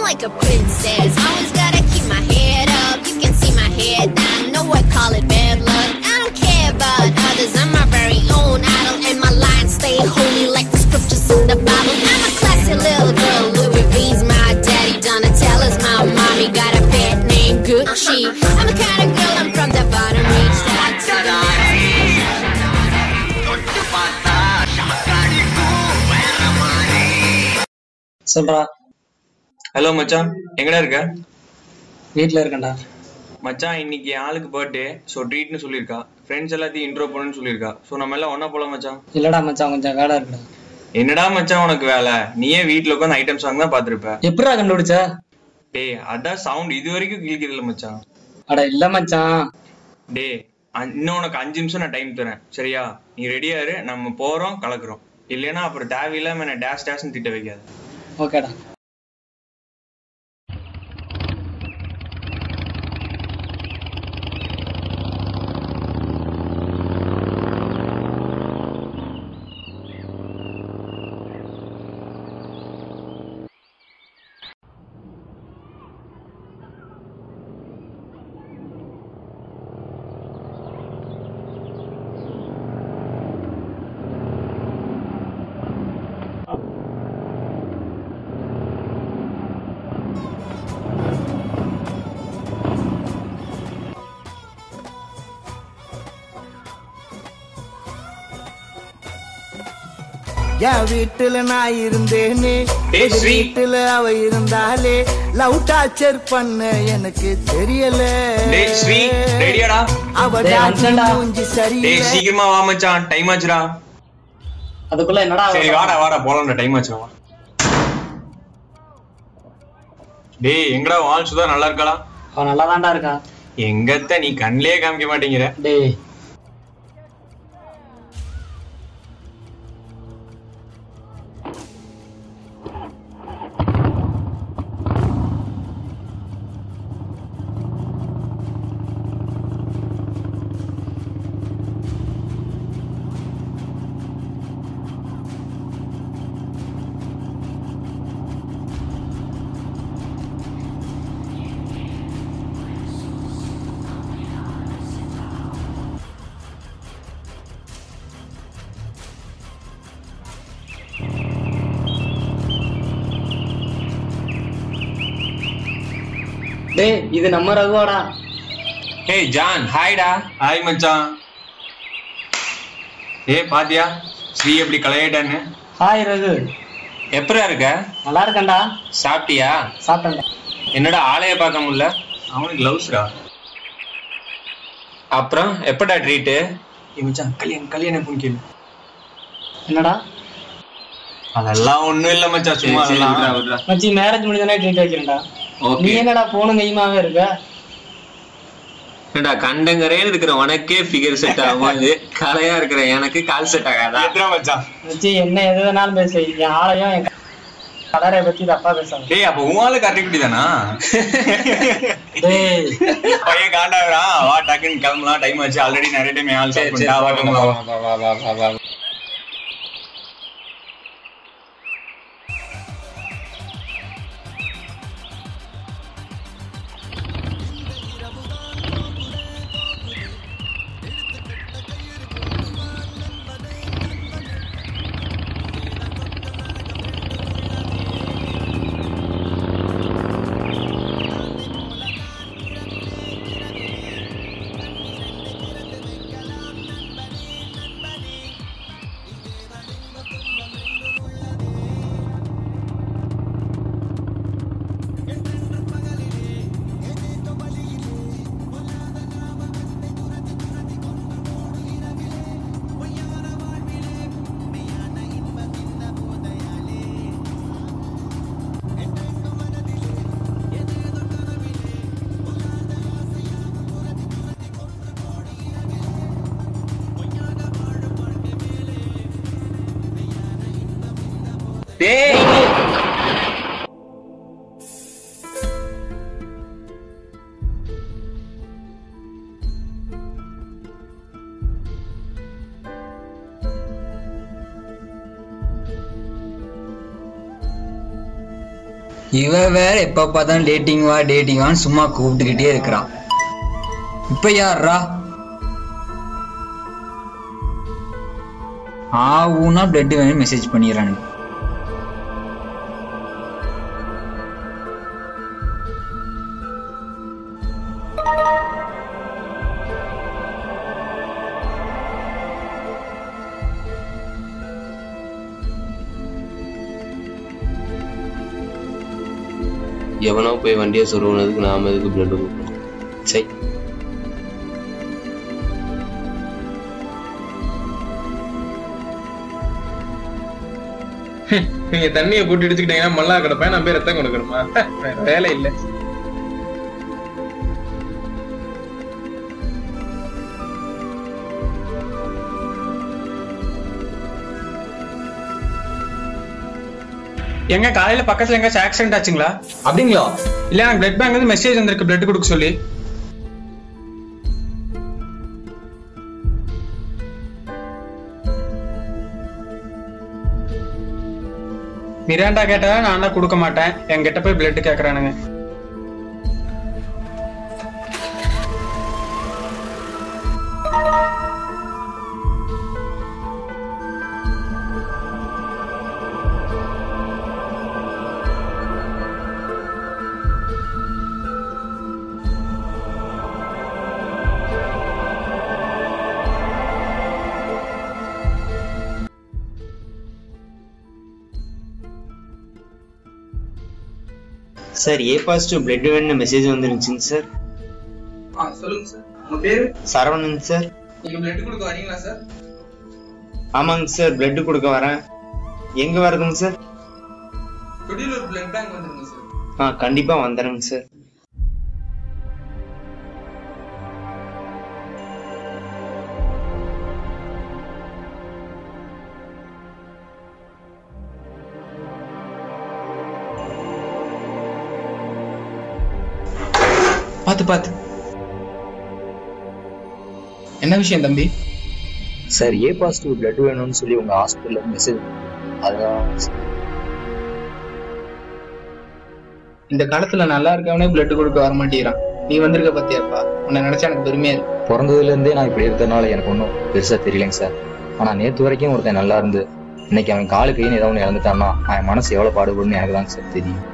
like a princess. Always gotta keep my head up. You can see my head down. Know I call it bad luck. I don't care about others. I'm my very own idol, and my lines stay holy like the scriptures in the Bible. I'm a classy little girl. Louis V's my daddy. Donatella's my mommy. Got a pet named Gucci. I'm the kind of girl. I'm from the bottom reach that to the சொல்றா. Hello மச்சான், எங்கடா இருக்க? வீட்டில் இருக்கேன்டா. மச்சான், இன்னைக்கு ஆளுக்கு birthday, so ட்ரீட்னு சொல்லியிருக்கா. ஃப்ரெண்ட்ஸ் எல்லாத்தையும் இன்ட்ரோ பண்ணுன்னு சொல்லியிருக்கா. ஸோ நம்ம எல்லாம் ஒன்றா போகலாம் மச்சான். இல்லடா மச்சான், கொஞ்சம் வேலை இருக்குடா. என்னடா மச்சான் உனக்கு வேலை? நீயே வீட்டில் உட்காந்து ஐட்டம் சாங் தான் பார்த்துருப்ப. எப்படா கண்டுபிடிச்ச? டே, அதான் சவுண்ட் இது வரைக்கும் கிழிக்கிறதில்ல மச்சான். அட இல்லை மச்சான். டே, இன்னும் உனக்கு 5 நிமிஷம் நான் டைம் தரேன், சரியா? நீ ரெடியா இரு, நம்ம போகிறோம் கலக்குறோம். இல்லைன்னா அப்புறம் தேவையில்லாமல் என்ன டேஷ் டேஷ்னு திட்ட வைக்காது. ஓகேடா. என் வீட்டுல நான் இருந்தேனே, வீட்டுல அவ இருந்தாலே லவ் டார்ச்சர் பண்ண எனக்கு தெரியல. அவ சீக்கிரமா வா மச்சான், டைம் ஆச்சுடா. அதுக்குள்ள என்னடா? சரி வாடா வாடா போலாம்டா, டைம் ஆச்சுடா. டேய், எங்கடா வால் சுதா நல்லா இருக்காளா? அவன் நல்லா தான்டா இருக்கா. எங்கத்த நீ கண்ணிலே காமிக்க மாட்டேங்கிற. டேய், டேய், இது நம்ம ரகுவாடா. ஏய் ஜான், ஹாய்டா. ஹாய் மச்சான். ஏய் பாத்தியா ஸ்ரீ எப்படி கலையிட்டான்னு? ஹாய் ரகு. எப்பரா இருக்க? நல்லா இருக்கேன்டா. சாப்பிட்டியா? சாப்பிட்டேன்டா. என்னடா ஆளைய பார்க்க முடியல? அவனுக்கு கிளவுஸ்டா. அப்புறம் எப்படா ட்ரீட்டு? மச்சான், கல்யாணம் பொண்ணு கேளு. என்னடா? அதெல்லாம் ஒண்ணும் இல்ல மச்சான், சும்மா மச்சி மேரேஜ் முடிஞ்சதானே ட்ரீட் வைக்கிறேன்டா. நீ என்னடா போனும் கையுமாவே இருக்க? கண்டங்கரையில இருக்கிற உனக்கே ஃபிகர் செட் ஆகும், கலையா இருக்கிற எனக்கு கால் செட் ஆகாதா? மச்சி என்ன எது வேணாலும் பேசு, என் ஆளையும் என் கலரை பத்தி தப்பா பேசாம. டேய், அப்ப உன் ஆளு கரெக்ட் தானா? டேய், பையன் காண்டாகிறான், வா டக்குன்னு கிளம்பலாம், டைம் ஆச்சு. ஆல்ரெடி நிறைய டைம் ஆள் சாப்பிட்டா. இவ வேற எப்ப பார்த்தாலும் டேட்டிங் வான்னு சும்மா கூப்பிட்டுக்கிட்டே இருக்கிறான். இப்ப யாரா ஆவுனா பிளட் வேணும் மெசேஜ் பண்ணிடுறானு. எவனோ போய் வண்டியை சொருவனதுக்கு நாம எதுக்கு பிளட் கொடுக்கணும்? சரி, நீங்க தண்ணியை கூட்டி அடிச்சுக்கிட்டீங்கன்னா மல்லா கிடப்பேன், நான் போய் ரத்தம் கொடுக்கணுமா? வேலை இல்லை. எங்க காலையில பக்கத்துல எங்க ஆக்சிடென்ட் ஆச்சுங்களா? அப்படிங்களா? இல்ல எனக்கு பிளட் பேங்க்ல இருந்து மெசேஜ் வந்திருக்கு பிளட் கொடுக்க சொல்லி. மிராண்டா கேட்டா நான் கொடுக்க மாட்டேன், என்கிட்ட போய் blood கேக்குறானுங்க. Sir A positive blood வேணும்னு மெசேஜ் வந்துருந்துச்சுங்க சார். சொல்லுங்க சார், உங்க பேரு? சரவணன் சார். நீங்க பிளட் கொடுக்க வரீங்களா சார்? ஆமாங்க சார், பிளட் கொடுக்க வரேன். எங்க வருதுங்க சார்? கொடியலூர் பிளட் பேங்க் வந்துருங்க சார். கண்டிப்பா வந்துடுங்க சார். பாத்து என்ன விஷயம் தம்பி? சார் ஏ பாசிட்டிவ் பிளட் வேணும்னு சொல்லி உங்க ஹாஸ்பிட்டல்ல மெசேஜ். அதான் இந்த காலத்துல நல்லா இருக்கவனே பிளட் கொடுக்க வர மாட்டேங்கிறான். நீ வந்திருக்க பத்தியாப்பா, உன்னை நினைச்சா எனக்கு பெருமையா இருக்கு. பிறந்ததுல இருந்தே நான் இப்படி இருக்கிறதுனால எனக்கு ஒன்றும் பெருசா தெரியலைங்க சார். ஆனா நேற்று வரைக்கும் ஒருத்தன் நல்லா இருந்து இன்னைக்கு அவன் காலு கைன்னு ஏதோ ஒன்று இழந்துட்டான்னா அவன் மனசு எவ்வளவு பாடுபடுன்னு எனக்கு தாங்க சார் தெரியும்.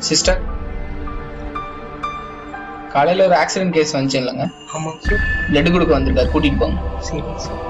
சிஸ்டர், காலையில ஒரு ஆக்சிடென்ட் கேஸ் வந்துச்சு இல்லைங்க? ஆமாங்க சார். பிளட் கொடுக்க வந்திருக்காரு, கூட்டிட்டு போங்க. சரி சார்.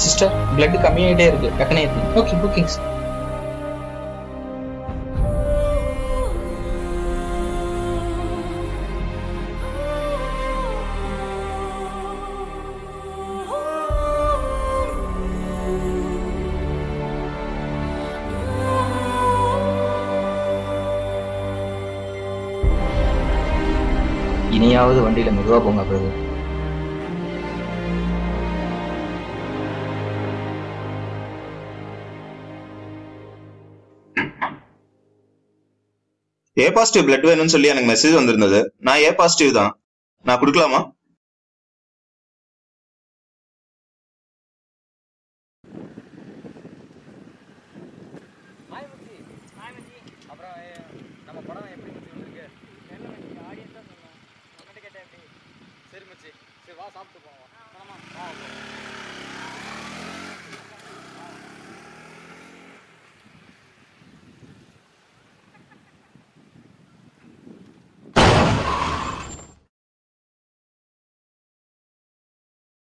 சிஸ்டர், பிளட் கம்மியாயிட்டே இருக்கு, டக்குனு ஏத்தி. Okay, booking sir. இனியாவது வண்டியில மெதுவா போங்க பிரதர். ஏ பாசிட்டிவ் பிளட் வேணும்னு சொல்லி எனக்கு மெசேஜ் வந்திருந்தது. நான் ஏ பாசிட்டிவ் தான். நான் கொடுக்கலாமா? சரி மச்சி, சரி வா சாப்பிட்டு போவோம்.